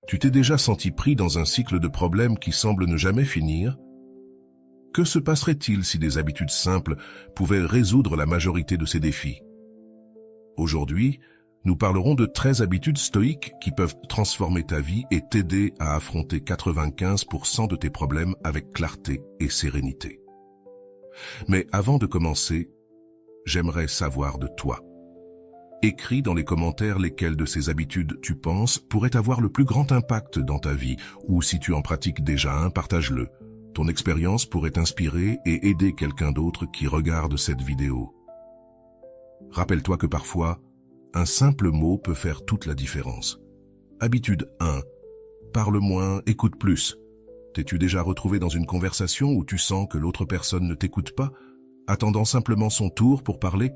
Tu t'es déjà senti pris dans un cycle de problèmes qui semble ne jamais finir? Que se passerait-il si des habitudes simples pouvaient résoudre la majorité de ces défis? Aujourd'hui, nous parlerons de 13 habitudes stoïques qui peuvent transformer ta vie et t'aider à affronter 95% de tes problèmes avec clarté et sérénité. Mais avant de commencer, j'aimerais savoir de toi. Écris dans les commentaires lesquelles de ces habitudes tu penses pourraient avoir le plus grand impact dans ta vie, ou si tu en pratiques déjà un, partage-le. Ton expérience pourrait t'inspirer et aider quelqu'un d'autre qui regarde cette vidéo. Rappelle-toi que parfois, un simple mot peut faire toute la différence. Habitude 1. Parle moins, écoute plus. T'es-tu déjà retrouvé dans une conversation où tu sens que l'autre personne ne t'écoute pas, attendant simplement son tour pour parler?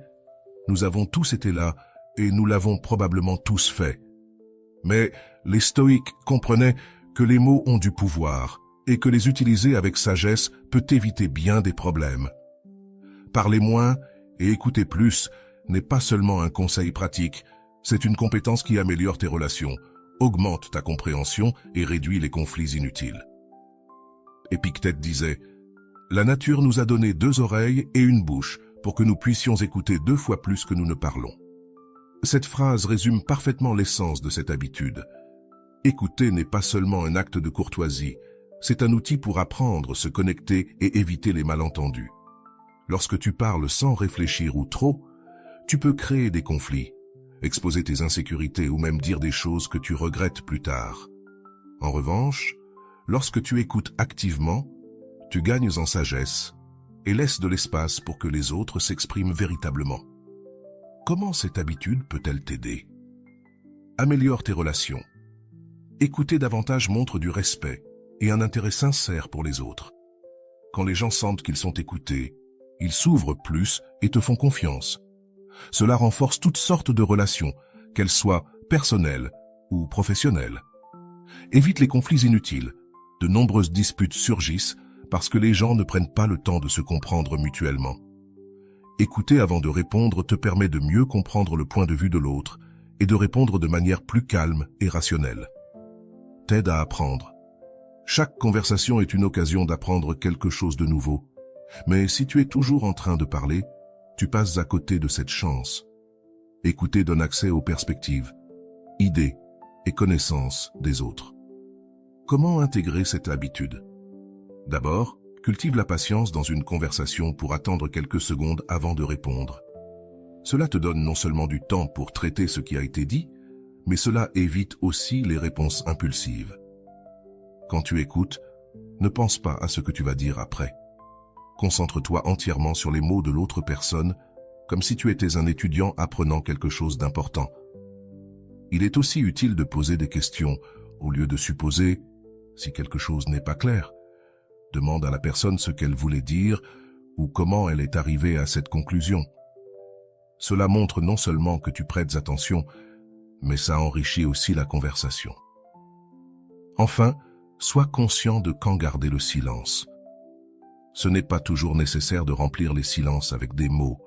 Nous avons tous été là, et nous l'avons probablement tous fait. Mais les stoïques comprenaient que les mots ont du pouvoir, et que les utiliser avec sagesse peut éviter bien des problèmes. Parler moins et écouter plus n'est pas seulement un conseil pratique, c'est une compétence qui améliore tes relations, augmente ta compréhension et réduit les conflits inutiles. Épictète disait « La nature nous a donné 2 oreilles et une bouche pour que nous puissions écouter 2 fois plus que nous ne parlons. » Cette phrase résume parfaitement l'essence de cette habitude. Écouter n'est pas seulement un acte de courtoisie, c'est un outil pour apprendre, se connecter et éviter les malentendus. Lorsque tu parles sans réfléchir ou trop, tu peux créer des conflits, exposer tes insécurités ou même dire des choses que tu regrettes plus tard. En revanche, lorsque tu écoutes activement, tu gagnes en sagesse et laisses de l'espace pour que les autres s'expriment véritablement. Comment cette habitude peut-elle t'aider? Améliore tes relations. Écouter davantage montre du respect et un intérêt sincère pour les autres. Quand les gens sentent qu'ils sont écoutés, ils s'ouvrent plus et te font confiance. Cela renforce toutes sortes de relations, qu'elles soient personnelles ou professionnelles. Évite les conflits inutiles. De nombreuses disputes surgissent parce que les gens ne prennent pas le temps de se comprendre mutuellement. Écouter avant de répondre te permet de mieux comprendre le point de vue de l'autre et de répondre de manière plus calme et rationnelle. T'aide à apprendre. Chaque conversation est une occasion d'apprendre quelque chose de nouveau. Mais si tu es toujours en train de parler, tu passes à côté de cette chance. Écouter donne accès aux perspectives, idées et connaissances des autres. Comment intégrer cette habitude? D'abord, cultive la patience dans une conversation pour attendre quelques secondes avant de répondre. Cela te donne non seulement du temps pour traiter ce qui a été dit, mais cela évite aussi les réponses impulsives. Quand tu écoutes, ne pense pas à ce que tu vas dire après. Concentre-toi entièrement sur les mots de l'autre personne, comme si tu étais un étudiant apprenant quelque chose d'important. Il est aussi utile de poser des questions, au lieu de supposer, si quelque chose n'est pas clair. Demande à la personne ce qu'elle voulait dire ou comment elle est arrivée à cette conclusion. Cela montre non seulement que tu prêtes attention, mais ça enrichit aussi la conversation. Enfin, sois conscient de quand garder le silence. Ce n'est pas toujours nécessaire de remplir les silences avec des mots.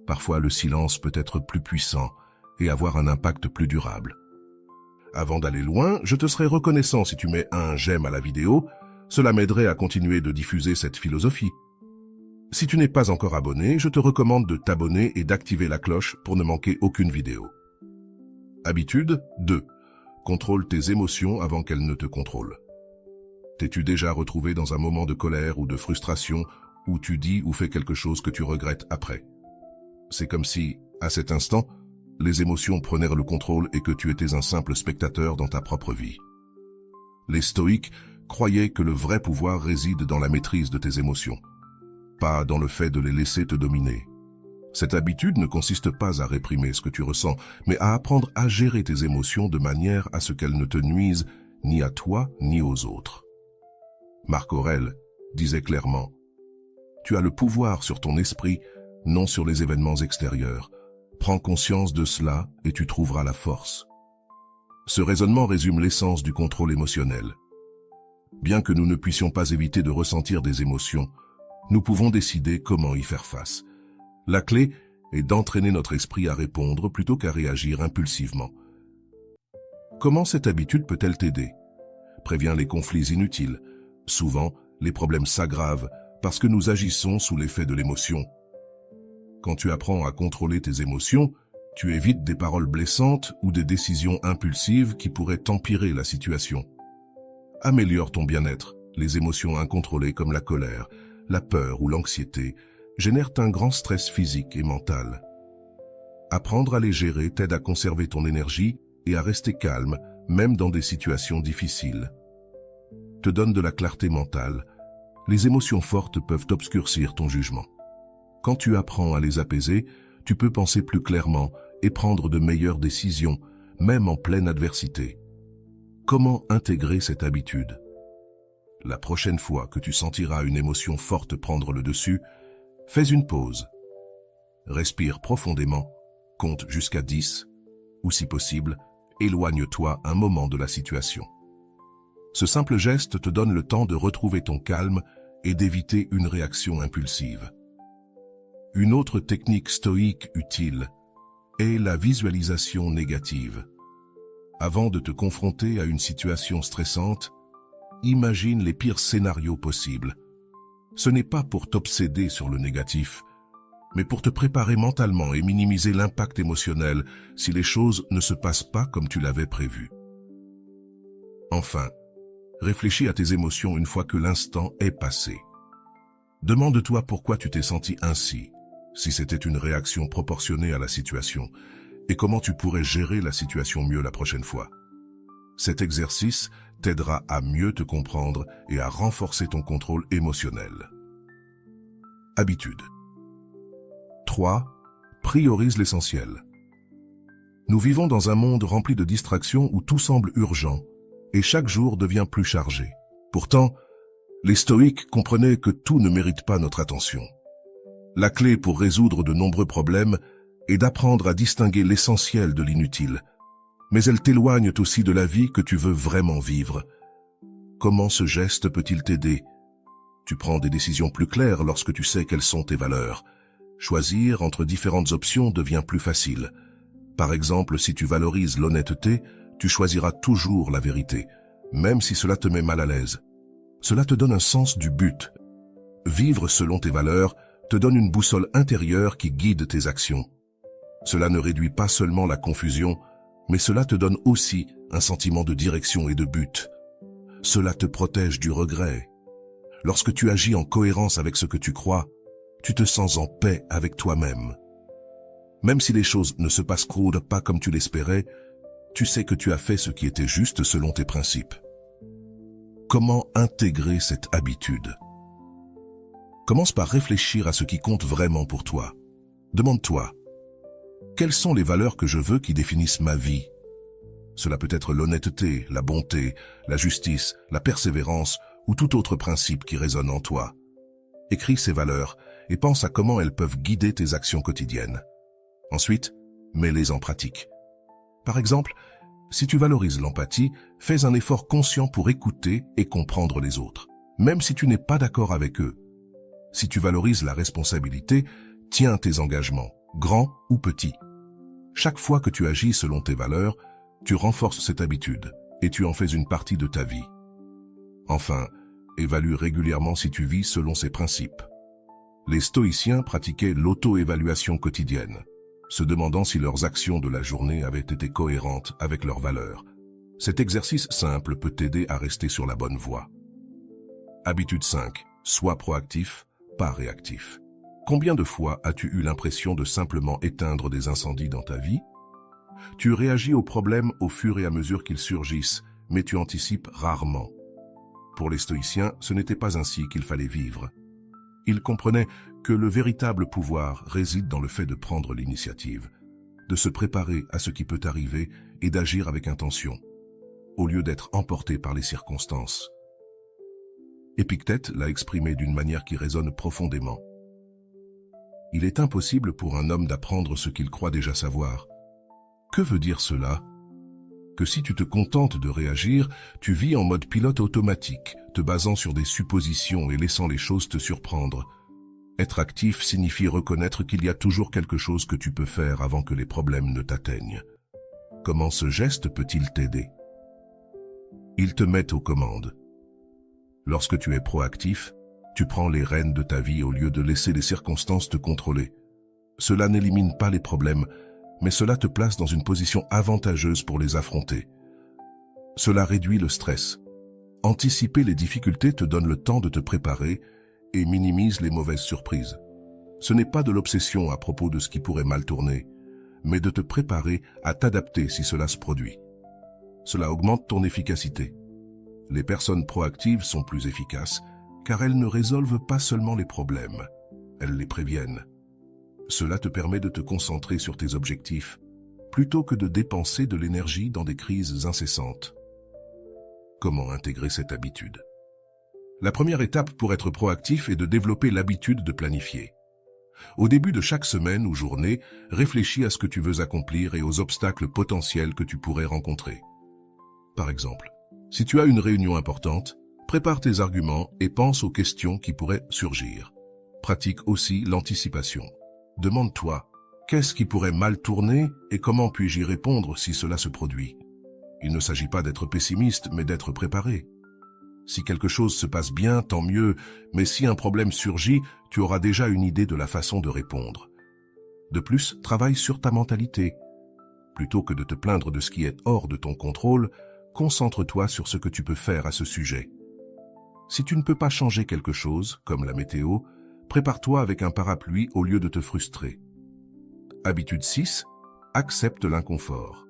Parfois, le silence peut être plus puissant et avoir un impact plus durable. Avant d'aller loin, je te serais reconnaissant si tu mets un j'aime à la vidéo. Cela m'aiderait à continuer de diffuser cette philosophie. Si tu n'es pas encore abonné, je te recommande de t'abonner et d'activer la cloche pour ne manquer aucune vidéo. Habitude 2. Contrôle tes émotions avant qu'elles ne te contrôlent. T'es-tu déjà retrouvé dans un moment de colère ou de frustration où tu dis ou fais quelque chose que tu regrettes après? C'est comme si, à cet instant, les émotions prenaient le contrôle et que tu étais un simple spectateur dans ta propre vie. Les stoïques croyaient que le vrai pouvoir réside dans la maîtrise de tes émotions, pas dans le fait de les laisser te dominer. Cette habitude ne consiste pas à réprimer ce que tu ressens, mais à apprendre à gérer tes émotions de manière à ce qu'elles ne te nuisent ni à toi ni aux autres. Marc Aurèle disait clairement « Tu as le pouvoir sur ton esprit, non sur les événements extérieurs. Prends conscience de cela et tu trouveras la force. » Ce raisonnement résume l'essence du contrôle émotionnel. Bien que nous ne puissions pas éviter de ressentir des émotions, nous pouvons décider comment y faire face. La clé est d'entraîner notre esprit à répondre plutôt qu'à réagir impulsivement. Comment cette habitude peut-elle t'aider? Préviens les conflits inutiles. Souvent, les problèmes s'aggravent parce que nous agissons sous l'effet de l'émotion. Quand tu apprends à contrôler tes émotions, tu évites des paroles blessantes ou des décisions impulsives qui pourraient empirer la situation. Améliore ton bien-être. Les émotions incontrôlées comme la colère, la peur ou l'anxiété génèrent un grand stress physique et mental. Apprendre à les gérer t'aide à conserver ton énergie et à rester calme, même dans des situations difficiles. Te donne de la clarté mentale. Les émotions fortes peuvent obscurcir ton jugement. Quand tu apprends à les apaiser, tu peux penser plus clairement et prendre de meilleures décisions, même en pleine adversité. Comment intégrer cette habitude? La prochaine fois que tu sentiras une émotion forte prendre le dessus, fais une pause. Respire profondément, compte jusqu'à 10, ou si possible, éloigne-toi un moment de la situation. Ce simple geste te donne le temps de retrouver ton calme et d'éviter une réaction impulsive. Une autre technique stoïque utile est la visualisation négative. Avant de te confronter à une situation stressante, imagine les pires scénarios possibles. Ce n'est pas pour t'obséder sur le négatif, mais pour te préparer mentalement et minimiser l'impact émotionnel si les choses ne se passent pas comme tu l'avais prévu. Enfin, réfléchis à tes émotions une fois que l'instant est passé. Demande-toi pourquoi tu t'es senti ainsi, si c'était une réaction proportionnée à la situation, et comment tu pourrais gérer la situation mieux la prochaine fois. Cet exercice t'aidera à mieux te comprendre et à renforcer ton contrôle émotionnel. Habitude. 3. Priorise l'essentiel. Nous vivons dans un monde rempli de distractions où tout semble urgent et chaque jour devient plus chargé. Pourtant, les stoïques comprenaient que tout ne mérite pas notre attention. La clé pour résoudre de nombreux problèmes est d'apprendre à distinguer l'essentiel de l'inutile. Mais elles t'éloignent aussi de la vie que tu veux vraiment vivre. Comment ce geste peut-il t'aider? Tu prends des décisions plus claires lorsque tu sais quelles sont tes valeurs. Choisir entre différentes options devient plus facile. Par exemple, si tu valorises l'honnêteté, tu choisiras toujours la vérité, même si cela te met mal à l'aise. Cela te donne un sens du but. Vivre selon tes valeurs te donne une boussole intérieure qui guide tes actions. Cela ne réduit pas seulement la confusion, mais cela te donne aussi un sentiment de direction et de but. Cela te protège du regret. Lorsque tu agis en cohérence avec ce que tu crois, tu te sens en paix avec toi-même. Même si les choses ne se passent pas comme tu l'espérais, tu sais que tu as fait ce qui était juste selon tes principes. Comment intégrer cette habitude? Commence par réfléchir à ce qui compte vraiment pour toi. Demande-toi, quelles sont les valeurs que je veux qui définissent ma vie? Cela peut être l'honnêteté, la bonté, la justice, la persévérance ou tout autre principe qui résonne en toi. Écris ces valeurs et pense à comment elles peuvent guider tes actions quotidiennes. Ensuite, mets-les en pratique. Par exemple, si tu valorises l'empathie, fais un effort conscient pour écouter et comprendre les autres, même si tu n'es pas d'accord avec eux. Si tu valorises la responsabilité, tiens tes engagements, grands ou petits. Chaque fois que tu agis selon tes valeurs, tu renforces cette habitude et tu en fais une partie de ta vie. Enfin, évalue régulièrement si tu vis selon ces principes. Les stoïciens pratiquaient l'auto-évaluation quotidienne, se demandant si leurs actions de la journée avaient été cohérentes avec leurs valeurs. Cet exercice simple peut t'aider à rester sur la bonne voie. Habitude 5. Sois proactif, pas réactif. Combien de fois as-tu eu l'impression de simplement éteindre des incendies dans ta vie? Tu réagis aux problèmes au fur et à mesure qu'ils surgissent, mais tu anticipes rarement. Pour les stoïciens, ce n'était pas ainsi qu'il fallait vivre. Ils comprenaient que le véritable pouvoir réside dans le fait de prendre l'initiative, de se préparer à ce qui peut arriver et d'agir avec intention, au lieu d'être emporté par les circonstances. Épictète l'a exprimé d'une manière qui résonne profondément. Il est impossible pour un homme d'apprendre ce qu'il croit déjà savoir. Que veut dire cela? Que si tu te contentes de réagir, tu vis en mode pilote automatique, te basant sur des suppositions et laissant les choses te surprendre. Être actif signifie reconnaître qu'il y a toujours quelque chose que tu peux faire avant que les problèmes ne t'atteignent. Comment ce geste peut-il t'aider? Ils te mettent aux commandes. Lorsque tu es proactif, tu prends les rênes de ta vie au lieu de laisser les circonstances te contrôler. Cela n'élimine pas les problèmes, mais cela te place dans une position avantageuse pour les affronter. Cela réduit le stress. Anticiper les difficultés te donne le temps de te préparer et minimise les mauvaises surprises. Ce n'est pas de l'obsession à propos de ce qui pourrait mal tourner, mais de te préparer à t'adapter si cela se produit. Cela augmente ton efficacité. Les personnes proactives sont plus efficaces car elles ne résolvent pas seulement les problèmes, elles les préviennent. Cela te permet de te concentrer sur tes objectifs plutôt que de dépenser de l'énergie dans des crises incessantes. Comment intégrer cette habitude? La première étape pour être proactif est de développer l'habitude de planifier. Au début de chaque semaine ou journée, réfléchis à ce que tu veux accomplir et aux obstacles potentiels que tu pourrais rencontrer. Par exemple, si tu as une réunion importante, prépare tes arguments et pense aux questions qui pourraient surgir. Pratique aussi l'anticipation. Demande-toi, qu'est-ce qui pourrait mal tourner et comment puis-je y répondre si cela se produit? Il ne s'agit pas d'être pessimiste, mais d'être préparé. Si quelque chose se passe bien, tant mieux, mais si un problème surgit, tu auras déjà une idée de la façon de répondre. De plus, travaille sur ta mentalité. Plutôt que de te plaindre de ce qui est hors de ton contrôle, concentre-toi sur ce que tu peux faire à ce sujet. Si tu ne peux pas changer quelque chose, comme la météo, prépare-toi avec un parapluie au lieu de te frustrer. Habitude 6. Accepte l'inconfort.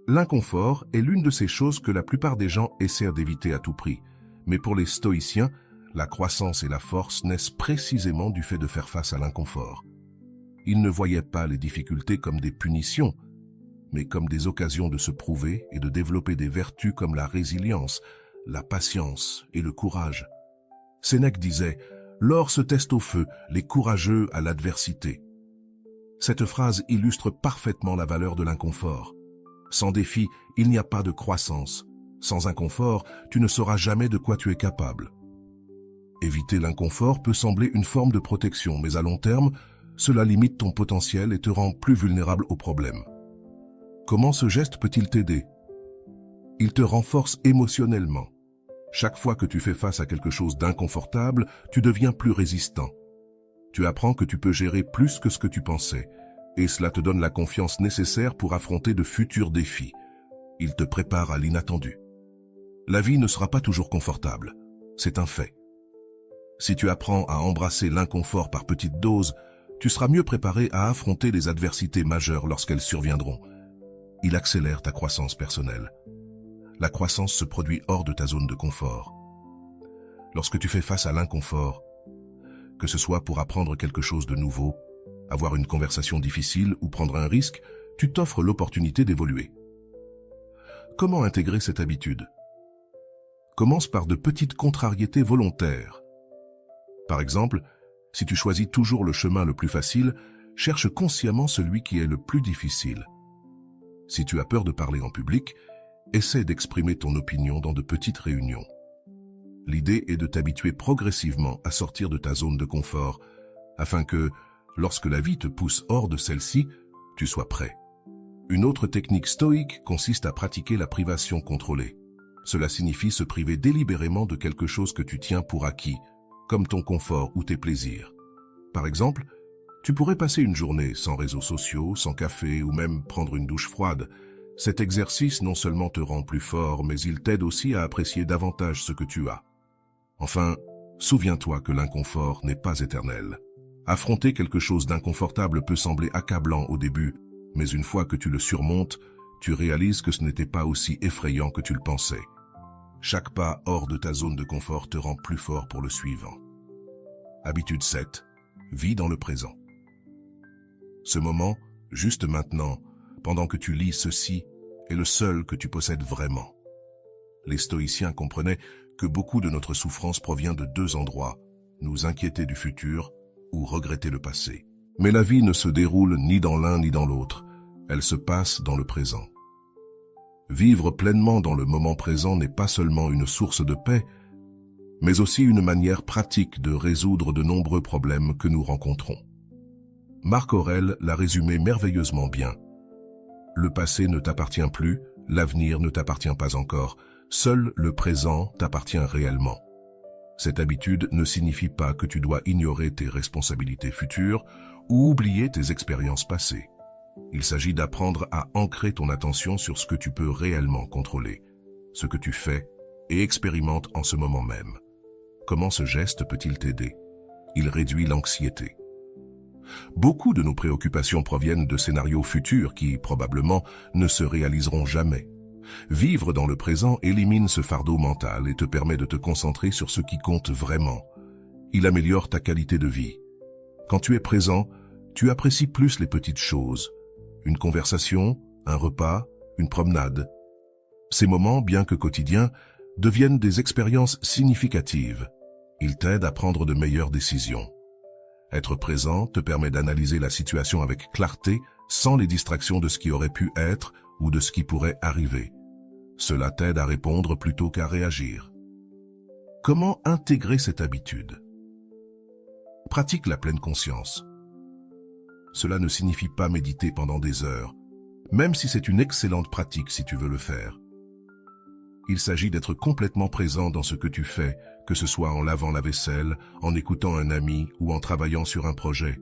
L'inconfort est l'une de ces choses que la plupart des gens essaient d'éviter à tout prix. Mais pour les stoïciens, la croissance et la force naissent précisément du fait de faire face à l'inconfort. Ils ne voyaient pas les difficultés comme des punitions, mais comme des occasions de se prouver et de développer des vertus comme la résilience, la patience et le courage. Sénèque disait « L'or se teste au feu, les courageux à l'adversité ». Cette phrase illustre parfaitement la valeur de l'inconfort. Sans défi, il n'y a pas de croissance. Sans inconfort, tu ne sauras jamais de quoi tu es capable. Éviter l'inconfort peut sembler une forme de protection, mais à long terme, cela limite ton potentiel et te rend plus vulnérable aux problèmes. Comment ce geste peut-il t'aider? Il te renforce émotionnellement. Chaque fois que tu fais face à quelque chose d'inconfortable, tu deviens plus résistant. Tu apprends que tu peux gérer plus que ce que tu pensais, et cela te donne la confiance nécessaire pour affronter de futurs défis. Il te prépare à l'inattendu. La vie ne sera pas toujours confortable, c'est un fait. Si tu apprends à embrasser l'inconfort par petites doses, tu seras mieux préparé à affronter les adversités majeures lorsqu'elles surviendront. Il accélère ta croissance personnelle. La croissance se produit hors de ta zone de confort. Lorsque tu fais face à l'inconfort, que ce soit pour apprendre quelque chose de nouveau, avoir une conversation difficile ou prendre un risque, tu t'offres l'opportunité d'évoluer. Comment intégrer cette habitude? Commence par de petites contrariétés volontaires. Par exemple, si tu choisis toujours le chemin le plus facile, cherche consciemment celui qui est le plus difficile. Si tu as peur de parler en public, essaie d'exprimer ton opinion dans de petites réunions. L'idée est de t'habituer progressivement à sortir de ta zone de confort, afin que, lorsque la vie te pousse hors de celle-ci, tu sois prêt. Une autre technique stoïque consiste à pratiquer la privation contrôlée. Cela signifie se priver délibérément de quelque chose que tu tiens pour acquis, comme ton confort ou tes plaisirs. Par exemple, tu pourrais passer une journée sans réseaux sociaux, sans café ou même prendre une douche froide. Cet exercice non seulement te rend plus fort, mais il t'aide aussi à apprécier davantage ce que tu as. Enfin, souviens-toi que l'inconfort n'est pas éternel. Affronter quelque chose d'inconfortable peut sembler accablant au début, mais une fois que tu le surmontes, tu réalises que ce n'était pas aussi effrayant que tu le pensais. Chaque pas hors de ta zone de confort te rend plus fort pour le suivant. Habitude 7. Vis dans le présent. Ce moment, juste maintenant, pendant que tu lis ceci, est le seul que tu possèdes vraiment. Les stoïciens comprenaient que beaucoup de notre souffrance provient de deux endroits, nous inquiéter du futur ou regretter le passé. Mais la vie ne se déroule ni dans l'un ni dans l'autre, elle se passe dans le présent. Vivre pleinement dans le moment présent n'est pas seulement une source de paix, mais aussi une manière pratique de résoudre de nombreux problèmes que nous rencontrons. Marc Aurèle l'a résumé merveilleusement bien. Le passé ne t'appartient plus, L'avenir ne t'appartient pas encore, seul le présent t'appartient réellement. Cette habitude ne signifie pas que tu dois ignorer tes responsabilités futures ou oublier tes expériences passées. Il s'agit d'apprendre à ancrer ton attention sur ce que tu peux réellement contrôler, ce que tu fais et expérimente en ce moment même. Comment ce geste peut-il t'aider? Il réduit l'anxiété. Beaucoup de nos préoccupations proviennent de scénarios futurs qui, probablement, ne se réaliseront jamais. Vivre dans le présent élimine ce fardeau mental et te permet de te concentrer sur ce qui compte vraiment. Il améliore ta qualité de vie. Quand tu es présent, tu apprécies plus les petites choses. Une conversation, un repas, une promenade. Ces moments, bien que quotidiens, deviennent des expériences significatives. Ils t'aident à prendre de meilleures décisions. Être présent te permet d'analyser la situation avec clarté, sans les distractions de ce qui aurait pu être ou de ce qui pourrait arriver. Cela t'aide à répondre plutôt qu'à réagir. Comment intégrer cette habitude? Pratique la pleine conscience. Cela ne signifie pas méditer pendant des heures, même si c'est une excellente pratique si tu veux le faire. Il s'agit d'être complètement présent dans ce que tu fais, que ce soit en lavant la vaisselle, en écoutant un ami ou en travaillant sur un projet.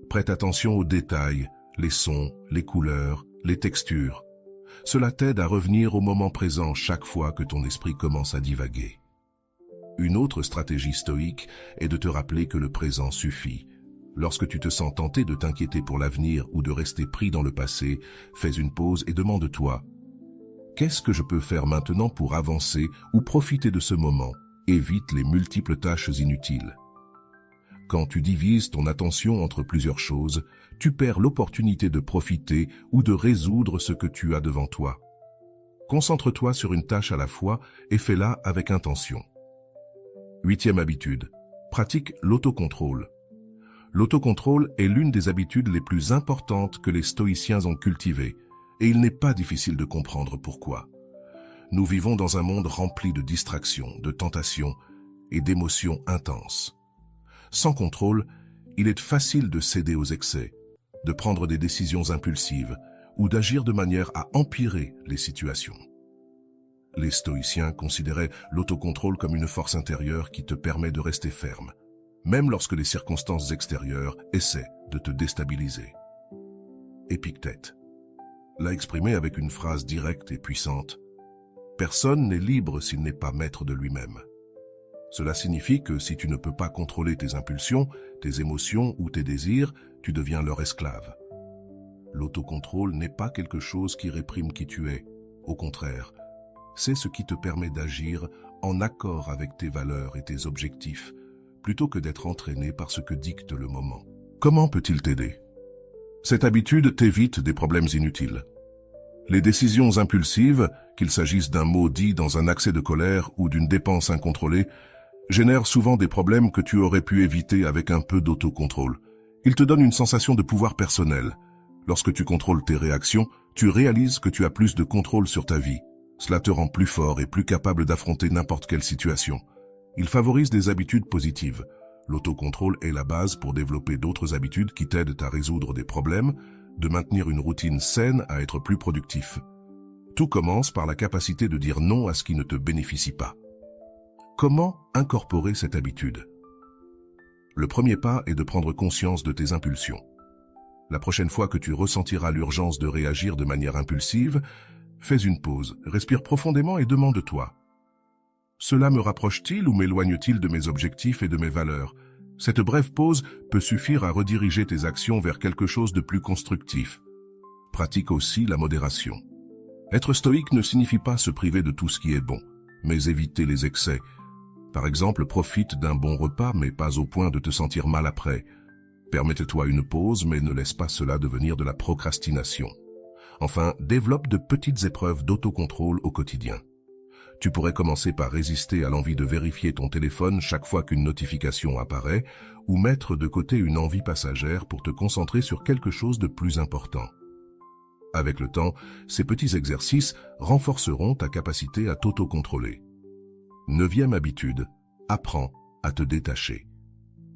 Prête attention aux détails, les sons, les couleurs, les textures. Cela t'aide à revenir au moment présent chaque fois que ton esprit commence à divaguer. Une autre stratégie stoïque est de te rappeler que le présent suffit. Lorsque tu te sens tenté de t'inquiéter pour l'avenir ou de rester pris dans le passé, fais une pause et demande-toi: qu'est-ce que je peux faire maintenant pour avancer ou profiter de ce moment? Évite les multiples tâches inutiles. Quand tu divises ton attention entre plusieurs choses, tu perds l'opportunité de profiter ou de résoudre ce que tu as devant toi. Concentre-toi sur une tâche à la fois et fais-la avec intention. 8e habitude. Pratique l'autocontrôle. L'autocontrôle est l'une des habitudes les plus importantes que les stoïciens ont cultivées, et il n'est pas difficile de comprendre pourquoi. Nous vivons dans un monde rempli de distractions, de tentations et d'émotions intenses. Sans contrôle, il est facile de céder aux excès, de prendre des décisions impulsives ou d'agir de manière à empirer les situations. Les stoïciens considéraient l'autocontrôle comme une force intérieure qui te permet de rester ferme, même lorsque les circonstances extérieures essaient de te déstabiliser. Épictète l'a exprimé avec une phrase directe et puissante: « Personne n'est libre s'il n'est pas maître de lui-même. » Cela signifie que si tu ne peux pas contrôler tes impulsions, tes émotions ou tes désirs, tu deviens leur esclave. L'autocontrôle n'est pas quelque chose qui réprime qui tu es. Au contraire, c'est ce qui te permet d'agir en accord avec tes valeurs et tes objectifs, plutôt que d'être entraîné par ce que dicte le moment. Comment peut-il t'aider? Cette habitude t'évite des problèmes inutiles. Les décisions impulsives, qu'il s'agisse d'un mot dit dans un accès de colère ou d'une dépense incontrôlée, génèrent souvent des problèmes que tu aurais pu éviter avec un peu d'autocontrôle. Ils te donnent une sensation de pouvoir personnel. Lorsque tu contrôles tes réactions, tu réalises que tu as plus de contrôle sur ta vie. Cela te rend plus fort et plus capable d'affronter n'importe quelle situation. Il favorise des habitudes positives. L'autocontrôle est la base pour développer d'autres habitudes qui t'aident à résoudre des problèmes, de maintenir une routine saine à être plus productif. Tout commence par la capacité de dire non à ce qui ne te bénéficie pas. Comment incorporer cette habitude? Le premier pas est de prendre conscience de tes impulsions. La prochaine fois que tu ressentiras l'urgence de réagir de manière impulsive, fais une pause, respire profondément et demande-toi: cela me rapproche-t-il ou m'éloigne-t-il de mes objectifs et de mes valeurs? Cette brève pause peut suffire à rediriger tes actions vers quelque chose de plus constructif. Pratique aussi la modération. Être stoïque ne signifie pas se priver de tout ce qui est bon, mais éviter les excès. Par exemple, profite d'un bon repas, mais pas au point de te sentir mal après. Permette-toi une pause, mais ne laisse pas cela devenir de la procrastination. Enfin, développe de petites épreuves d'autocontrôle au quotidien. Tu pourrais commencer par résister à l'envie de vérifier ton téléphone chaque fois qu'une notification apparaît, ou mettre de côté une envie passagère pour te concentrer sur quelque chose de plus important. Avec le temps, ces petits exercices renforceront ta capacité à t'autocontrôler. 9e habitude, apprends à te détacher.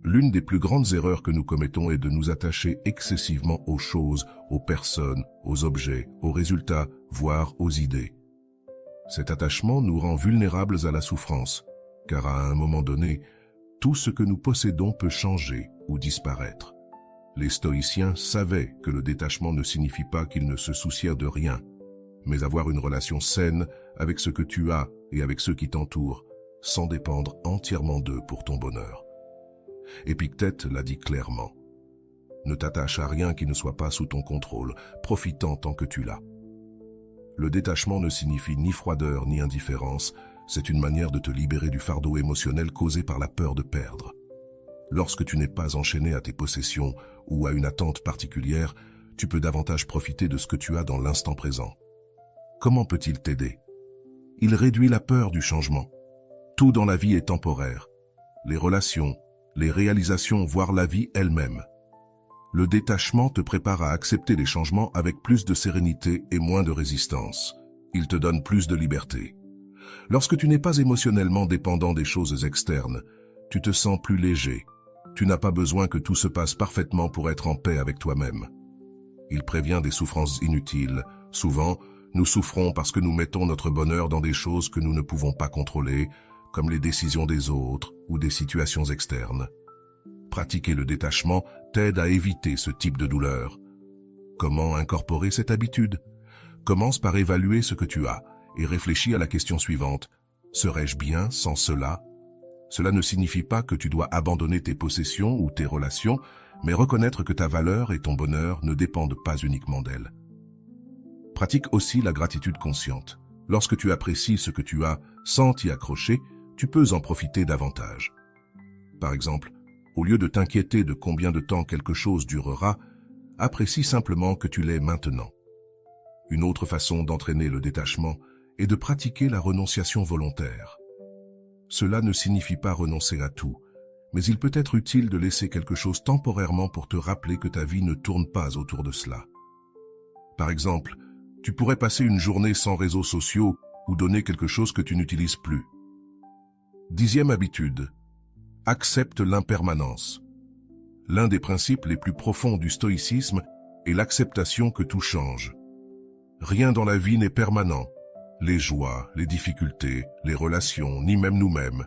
L'une des plus grandes erreurs que nous commettons est de nous attacher excessivement aux choses, aux personnes, aux objets, aux résultats, voire aux idées. Cet attachement nous rend vulnérables à la souffrance, car à un moment donné, tout ce que nous possédons peut changer ou disparaître. Les stoïciens savaient que le détachement ne signifie pas qu'ils ne se soucièrent de rien, mais avoir une relation saine avec ce que tu as et avec ceux qui t'entourent, sans dépendre entièrement d'eux pour ton bonheur. Épictète l'a dit clairement. Ne t'attache à rien qui ne soit pas sous ton contrôle, profitant tant que tu l'as. Le détachement ne signifie ni froideur ni indifférence, c'est une manière de te libérer du fardeau émotionnel causé par la peur de perdre. Lorsque tu n'es pas enchaîné à tes possessions ou à une attente particulière, tu peux davantage profiter de ce que tu as dans l'instant présent. Comment peut-il t'aider? Il réduit la peur du changement. Tout dans la vie est temporaire. Les relations, les réalisations, voire la vie elle-même. Le détachement te prépare à accepter les changements avec plus de sérénité et moins de résistance. Il te donne plus de liberté. Lorsque tu n'es pas émotionnellement dépendant des choses externes, tu te sens plus léger. Tu n'as pas besoin que tout se passe parfaitement pour être en paix avec toi-même. Il prévient des souffrances inutiles. Souvent, nous souffrons parce que nous mettons notre bonheur dans des choses que nous ne pouvons pas contrôler, comme les décisions des autres ou des situations externes. Pratiquer le détachement t'aide à éviter ce type de douleur. Comment incorporer cette habitude? Commence par évaluer ce que tu as et réfléchis à la question suivante. Serais-je bien sans cela? Cela ne signifie pas que tu dois abandonner tes possessions ou tes relations, mais reconnaître que ta valeur et ton bonheur ne dépendent pas uniquement d'elles. Pratique aussi la gratitude consciente. Lorsque tu apprécies ce que tu as sans t'y accrocher, tu peux en profiter davantage. Par exemple, au lieu de t'inquiéter de combien de temps quelque chose durera, apprécie simplement que tu l'aies maintenant. Une autre façon d'entraîner le détachement est de pratiquer la renonciation volontaire. Cela ne signifie pas renoncer à tout, mais il peut être utile de laisser quelque chose temporairement pour te rappeler que ta vie ne tourne pas autour de cela. Par exemple, tu pourrais passer une journée sans réseaux sociaux ou donner quelque chose que tu n'utilises plus. 10e habitude. Accepte l'impermanence. L'un des principes les plus profonds du stoïcisme est l'acceptation que tout change. Rien dans la vie n'est permanent. Les joies, les difficultés, les relations, ni même nous-mêmes.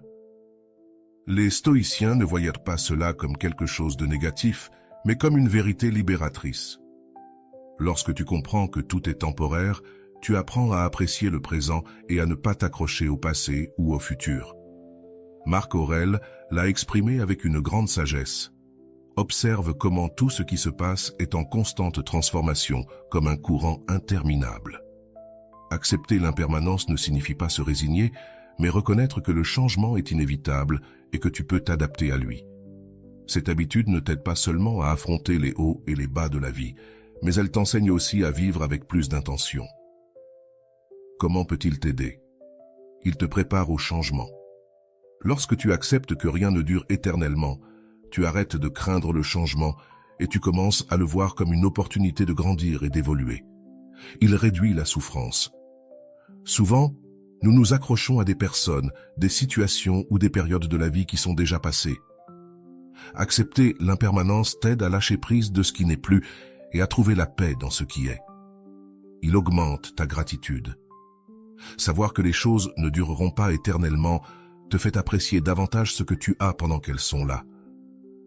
Les stoïciens ne voyaient pas cela comme quelque chose de négatif, mais comme une vérité libératrice. Lorsque tu comprends que tout est temporaire, tu apprends à apprécier le présent et à ne pas t'accrocher au passé ou au futur. Marc Aurèle l'a exprimé avec une grande sagesse. Observe comment tout ce qui se passe est en constante transformation, comme un courant interminable. Accepter l'impermanence ne signifie pas se résigner, mais reconnaître que le changement est inévitable et que tu peux t'adapter à lui. Cette habitude ne t'aide pas seulement à affronter les hauts et les bas de la vie, mais elle t'enseigne aussi à vivre avec plus d'intention. Comment peut-il t'aider? Il te prépare au changement. Lorsque tu acceptes que rien ne dure éternellement, tu arrêtes de craindre le changement et tu commences à le voir comme une opportunité de grandir et d'évoluer. Il réduit la souffrance. Souvent, nous nous accrochons à des personnes, des situations ou des périodes de la vie qui sont déjà passées. Accepter l'impermanence t'aide à lâcher prise de ce qui n'est plus et à trouver la paix dans ce qui est. Il augmente ta gratitude. Savoir que les choses ne dureront pas éternellement te fait apprécier davantage ce que tu as pendant qu'elles sont là.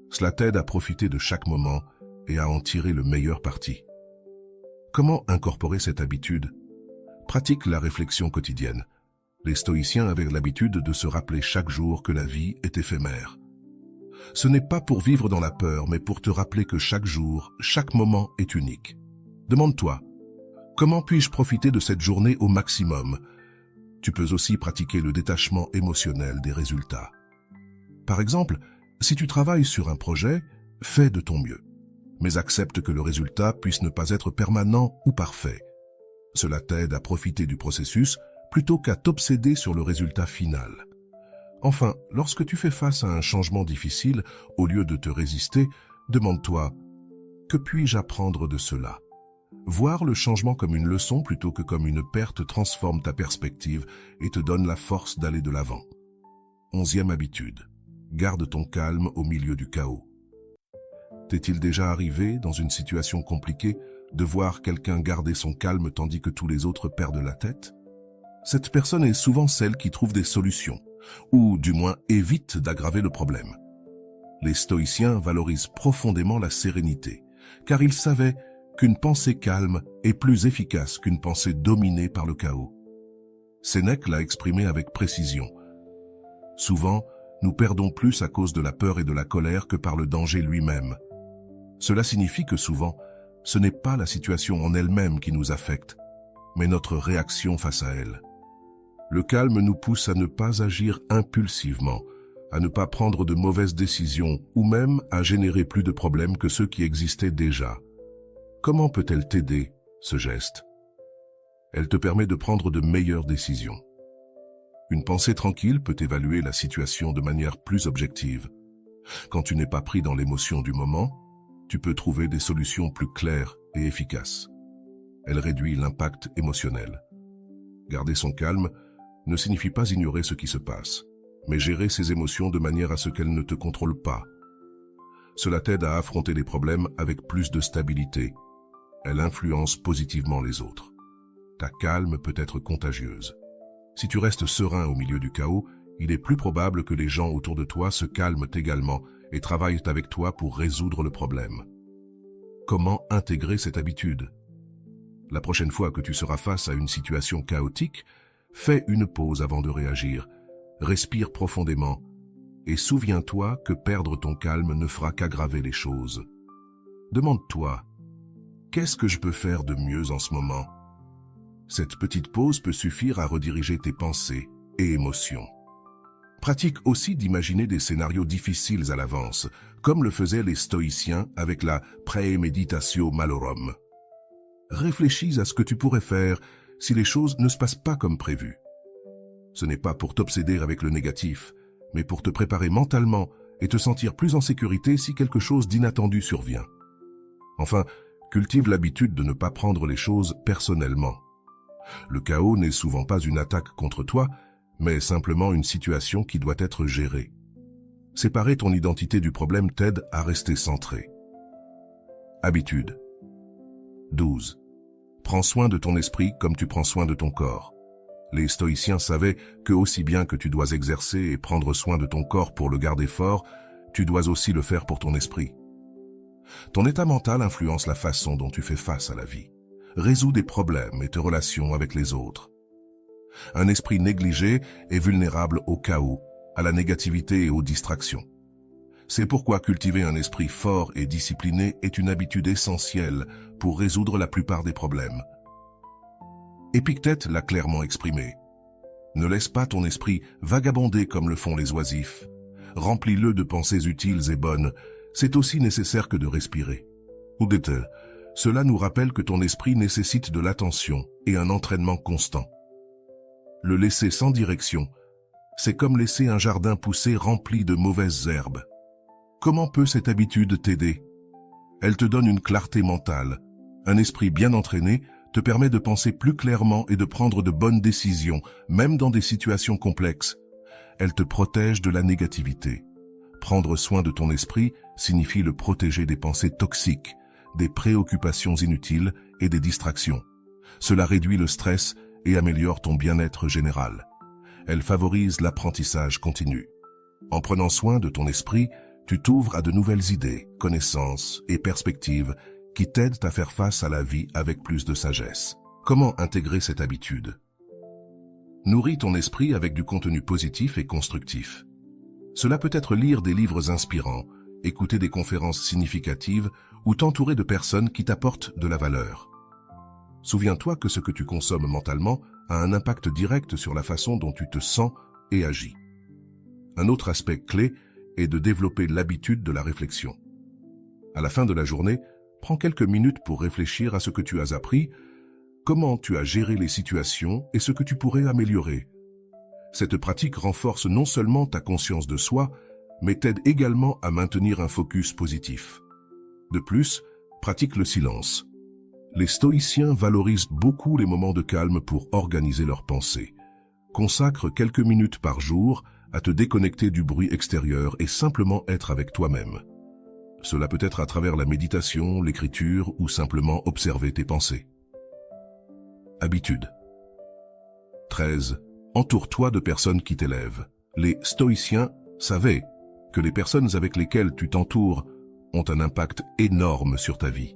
Cela t'aide à profiter de chaque moment et à en tirer le meilleur parti. Comment incorporer cette habitude? Pratique la réflexion quotidienne. Les stoïciens avaient l'habitude de se rappeler chaque jour que la vie est éphémère. Ce n'est pas pour vivre dans la peur, mais pour te rappeler que chaque jour, chaque moment est unique. Demande-toi, comment puis-je profiter de cette journée au maximum? Tu peux aussi pratiquer le détachement émotionnel des résultats. Par exemple, si tu travailles sur un projet, fais de ton mieux, mais accepte que le résultat puisse ne pas être permanent ou parfait. Cela t'aide à profiter du processus plutôt qu'à t'obséder sur le résultat final. Enfin, lorsque tu fais face à un changement difficile, au lieu de te résister, demande-toi « Que puis-je apprendre de cela ?» Voir le changement comme une leçon plutôt que comme une perte transforme ta perspective et te donne la force d'aller de l'avant. 11e habitude. Garde ton calme au milieu du chaos. T'est-il déjà arrivé, dans une situation compliquée, de voir quelqu'un garder son calme tandis que tous les autres perdent la tête? Cette personne est souvent celle qui trouve des solutions, ou du moins évite d'aggraver le problème. Les stoïciens valorisent profondément la sérénité, car ils savaient qu'une pensée calme est plus efficace qu'une pensée dominée par le chaos. Sénèque l'a exprimé avec précision. Souvent, nous perdons plus à cause de la peur et de la colère que par le danger lui-même. Cela signifie que souvent, ce n'est pas la situation en elle-même qui nous affecte, mais notre réaction face à elle. Le calme nous pousse à ne pas agir impulsivement, à ne pas prendre de mauvaises décisions ou même à générer plus de problèmes que ceux qui existaient déjà. Comment peut-elle t'aider, ce geste? Elle te permet de prendre de meilleures décisions. Une pensée tranquille peut évaluer la situation de manière plus objective. Quand tu n'es pas pris dans l'émotion du moment, tu peux trouver des solutions plus claires et efficaces. Elle réduit l'impact émotionnel. Garder son calme ne signifie pas ignorer ce qui se passe, mais gérer ses émotions de manière à ce qu'elles ne te contrôlent pas. Cela t'aide à affronter les problèmes avec plus de stabilité. Elle influence positivement les autres. Ta calme peut être contagieuse. Si tu restes serein au milieu du chaos, il est plus probable que les gens autour de toi se calment également et travaillent avec toi pour résoudre le problème. Comment intégrer cette habitude? La prochaine fois que tu seras face à une situation chaotique, fais une pause avant de réagir, respire profondément et souviens-toi que perdre ton calme ne fera qu'aggraver les choses. Demande-toi, qu'est-ce que je peux faire de mieux en ce moment? Cette petite pause peut suffire à rediriger tes pensées et émotions. Pratique aussi d'imaginer des scénarios difficiles à l'avance, comme le faisaient les stoïciens avec la praemeditatio malorum. Réfléchis à ce que tu pourrais faire si les choses ne se passent pas comme prévu. Ce n'est pas pour t'obséder avec le négatif, mais pour te préparer mentalement et te sentir plus en sécurité si quelque chose d'inattendu survient. Enfin, cultive l'habitude de ne pas prendre les choses personnellement. Le chaos n'est souvent pas une attaque contre toi, mais simplement une situation qui doit être gérée. Séparer ton identité du problème t'aide à rester centré. Habitude. 12. Prends soin de ton esprit comme tu prends soin de ton corps. Les stoïciens savaient que aussi bien que tu dois exercer et prendre soin de ton corps pour le garder fort, tu dois aussi le faire pour ton esprit. Ton état mental influence la façon dont tu fais face à la vie, résout des problèmes et tes relations avec les autres. Un esprit négligé est vulnérable au chaos, à la négativité et aux distractions. C'est pourquoi cultiver un esprit fort et discipliné est une habitude essentielle pour résoudre la plupart des problèmes. Épictète l'a clairement exprimé. Ne laisse pas ton esprit vagabonder comme le font les oisifs. Remplis-le de pensées utiles et bonnes. C'est aussi nécessaire que de respirer. Oudete, cela nous rappelle que ton esprit nécessite de l'attention et un entraînement constant. Le laisser sans direction, c'est comme laisser un jardin pousser rempli de mauvaises herbes. Comment peut cette habitude t'aider? Elle te donne une clarté mentale. Un esprit bien entraîné te permet de penser plus clairement et de prendre de bonnes décisions, même dans des situations complexes. Elle te protège de la négativité. Prendre soin de ton esprit signifie le protéger des pensées toxiques, des préoccupations inutiles et des distractions. Cela réduit le stress et améliore ton bien-être général. Elle favorise l'apprentissage continu. En prenant soin de ton esprit, tu t'ouvres à de nouvelles idées, connaissances et perspectives qui t'aident à faire face à la vie avec plus de sagesse. Comment intégrer cette habitude? Nourris ton esprit avec du contenu positif et constructif. Cela peut être lire des livres inspirants, écouter des conférences significatives ou t'entourer de personnes qui t'apportent de la valeur. Souviens-toi que ce que tu consommes mentalement a un impact direct sur la façon dont tu te sens et agis. Un autre aspect clé est de développer l'habitude de la réflexion. À la fin de la journée, prends quelques minutes pour réfléchir à ce que tu as appris, comment tu as géré les situations et ce que tu pourrais améliorer. Cette pratique renforce non seulement ta conscience de soi, mais t'aide également à maintenir un focus positif. De plus, pratique le silence. Les stoïciens valorisent beaucoup les moments de calme pour organiser leurs pensées. Consacre quelques minutes par jour à te déconnecter du bruit extérieur et simplement être avec toi-même. Cela peut être à travers la méditation, l'écriture ou simplement observer tes pensées. Habitude. 13. Entoure-toi de personnes qui t'élèvent. Les stoïciens savaient que les personnes avec lesquelles tu t'entoures ont un impact énorme sur ta vie.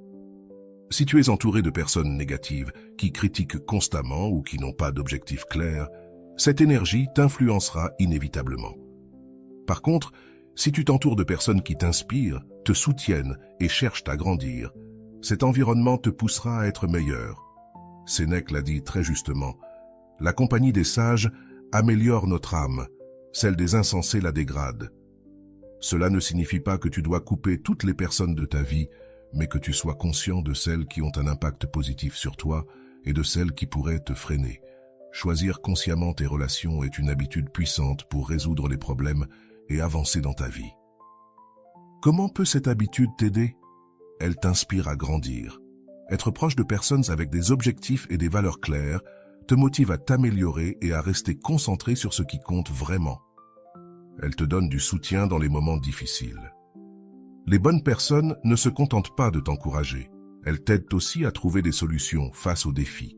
Si tu es entouré de personnes négatives, qui critiquent constamment ou qui n'ont pas d'objectif clair, cette énergie t'influencera inévitablement. Par contre, si tu t'entoures de personnes qui t'inspirent, te soutiennent et cherchent à grandir, cet environnement te poussera à être meilleur. Sénèque l'a dit très justement, « La compagnie des sages améliore notre âme, celle des insensés la dégrade. » Cela ne signifie pas que tu dois couper toutes les personnes de ta vie, mais que tu sois conscient de celles qui ont un impact positif sur toi et de celles qui pourraient te freiner. Choisir consciemment tes relations est une habitude puissante pour résoudre les problèmes et avancer dans ta vie. Comment peut cette habitude t'aider? Elle t'inspire à grandir. Être proche de personnes avec des objectifs et des valeurs claires te motive à t'améliorer et à rester concentré sur ce qui compte vraiment. Elle te donne du soutien dans les moments difficiles. Les bonnes personnes ne se contentent pas de t'encourager. Elles t'aident aussi à trouver des solutions face aux défis.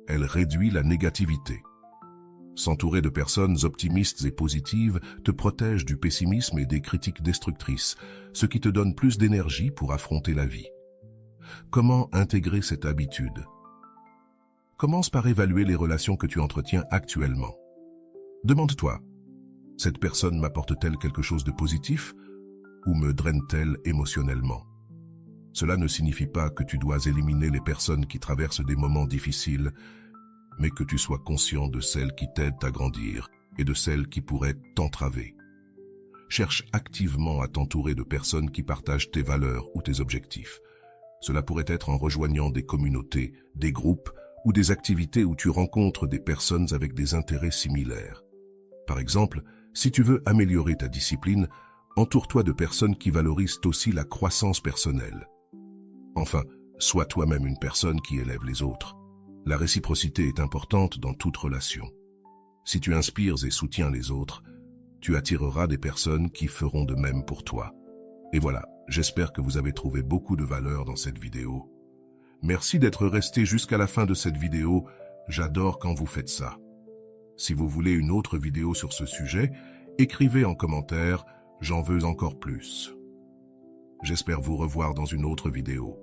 Elle réduit la négativité. S'entourer de personnes optimistes et positives te protège du pessimisme et des critiques destructrices, ce qui te donne plus d'énergie pour affronter la vie. Comment intégrer cette habitude? Commence par évaluer les relations que tu entretiens actuellement. Demande-toi, cette personne m'apporte-t-elle quelque chose de positif ou me draine-t-elle émotionnellement? Cela ne signifie pas que tu dois éliminer les personnes qui traversent des moments difficiles, mais que tu sois conscient de celles qui t'aident à grandir et de celles qui pourraient t'entraver. Cherche activement à t'entourer de personnes qui partagent tes valeurs ou tes objectifs. Cela pourrait être en rejoignant des communautés, des groupes ou des activités où tu rencontres des personnes avec des intérêts similaires. Par exemple, si tu veux améliorer ta discipline, entoure-toi de personnes qui valorisent aussi la croissance personnelle. Enfin, sois toi-même une personne qui élève les autres. La réciprocité est importante dans toute relation. Si tu inspires et soutiens les autres, tu attireras des personnes qui feront de même pour toi. Et voilà, j'espère que vous avez trouvé beaucoup de valeur dans cette vidéo. Merci d'être resté jusqu'à la fin de cette vidéo, j'adore quand vous faites ça. Si vous voulez une autre vidéo sur ce sujet, écrivez en commentaire, j'en veux encore plus. J'espère vous revoir dans une autre vidéo.